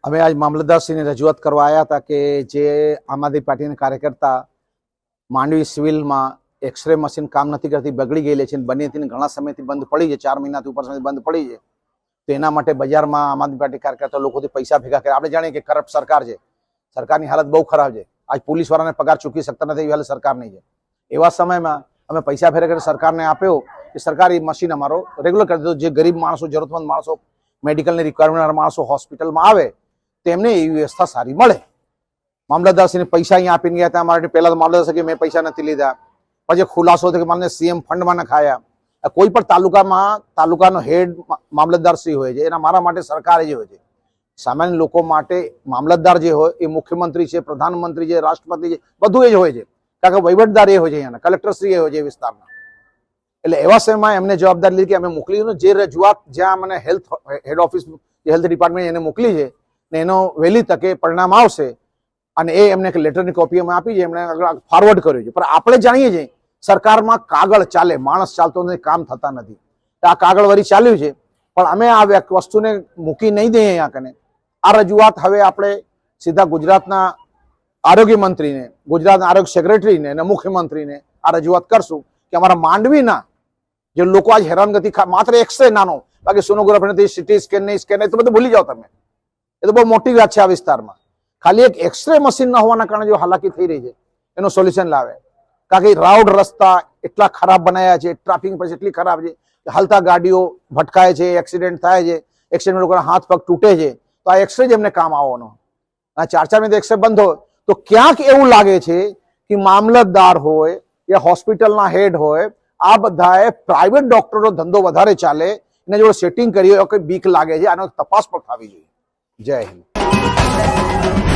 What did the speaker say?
અમે આજ મામલતદારશ્રીને રજૂઆત કરવા આવ્યા હતા કે જે આમ આદમી પાર્ટીના કાર્યકર્તા માંડવી સિવિલમાં એક્સરે મશીન કામ નથી કરતી, બગડી ગયેલી છે, બની હતી ઘણા સમયથી બંધ પડી છે, 4 મહિનાથી ઉપર સમય બંધ પડી છે. તો એના માટે બજારમાં આમ આદમી પાર્ટી કાર્યકર્તા લોકોથી પૈસા ભેગા કરે. આપણે જાણીએ કે કરપ્ટ સરકાર છે, સરકારની હાલત બહુ ખરાબ છે. આજ પોલીસવાળાને પગાર ચૂકી શકતા નથી એવી હાલત સરકારની છે. એવા સમયમાં અમે પૈસા ભેગા કરીને સરકારને આપ્યો કે સરકારી મશીન અમારો રેગ્યુલર કરી દીધો. જે ગરીબ માણસો, જરૂરતમંદ માણસો, મેડિકલની રિક્વાયરમેન્ટ માણસો હોસ્પિટલમાં આવે તેમને એવી વ્યવસ્થા સારી મળે. મામલતદારશ્રીને પૈસા અહીંયા આપીને ગયા હતા અમારે. પહેલા તો મામલતદાર કે મેં પૈસા નથી લીધા, પછી ખુલાસો થયો કે મને સીએમ ફંડમાં નખાયા. કોઈ પણ તાલુકામાં તાલુકાનો હેડ મામલતદારશ્રી હોય છે, એના મારા માટે સરકાર જે હોય છે. સામાન્ય લોકો માટે મામલતદાર જે હોય એ મુખ્યમંત્રી છે, પ્રધાનમંત્રી છે, રાષ્ટ્રપતિ છે, બધું એ જ હોય છે. કારણ કે વહીવટદાર એ હોય છે, અહીંયાના કલેક્ટરશ્રી એ હોય છે એ વિસ્તારના. એટલે એવા સમયમાં એમને જવાબદારી લીધી કે અમે મોકલી જે રજૂઆત જ્યાં મને હેડ ઓફિસ હેલ્થ ડિપાર્ટમેન્ટ એને મોકલી છે ને એનો વહેલી તકે પરિણામ આવશે અને એ એમને લેટરની કોપી અમે આપી છે, એમણે ફોરવર્ડ કર્યું છે. પણ આપણે જાણીએ છીએ સરકારમાં કાગળ ચાલે, માણસ ચાલતો નથી, કામ થતા નથી. આ કાગળ વળી ચાલ્યું છે, પણ અમે આ વસ્તુને મૂકી નહીં દઈએ અહીંયા કને. આ રજૂઆત હવે આપણે સીધા ગુજરાતના આરોગ્ય મંત્રીને, ગુજરાતના આરોગ્ય સેક્રેટરીને અને મુખ્યમંત્રીને આ રજૂઆત કરશું કે અમારા માંડવીના જે લોકો આજ હેરાનગતિ, માત્ર એક્સરે નાનો, બાકી સોનોગ્રાફી નથી, સિટી સ્કેન નહીં, સ્કેન નહીં, તો બધું ભૂલી જાઓ તમે. એ તો બહુ મોટી વાત છે આ વિસ્તારમાં. ખાલી એક એક્સરે મશીન ન હોવાના કારણે જો હાલાકી થઈ રહી છે એનું સોલ્યુશન લાવે. કારણ કે રાઉડ રસ્તા એટલા ખરાબ બનાવ્યા છે, ટ્રાફિક પછી એટલી ખરાબ છે કે હાલતા ગાડીઓ ભટકાય છે, એક્સિડન્ટ થાય છે, એક્સિડન્ટ લોકોના હાથ પગ તૂટે છે. તો આ એક્સરે જ એમને કામ આવવાનો. આ 4 મહિને એક્સરે બંધ હોય તો ક્યાંક એવું લાગે છે કે મામલતદાર હોય યા હોસ્પિટલના હેડ હોય, આ બધાએ પ્રાઇવેટ ડોક્ટરનો ધંધો વધારે ચાલે, એના જોડે સેટિંગ કરી હોય, બીક લાગે છે. આનો તપાસ પણ થવી જોઈએ. જય હિન્દ.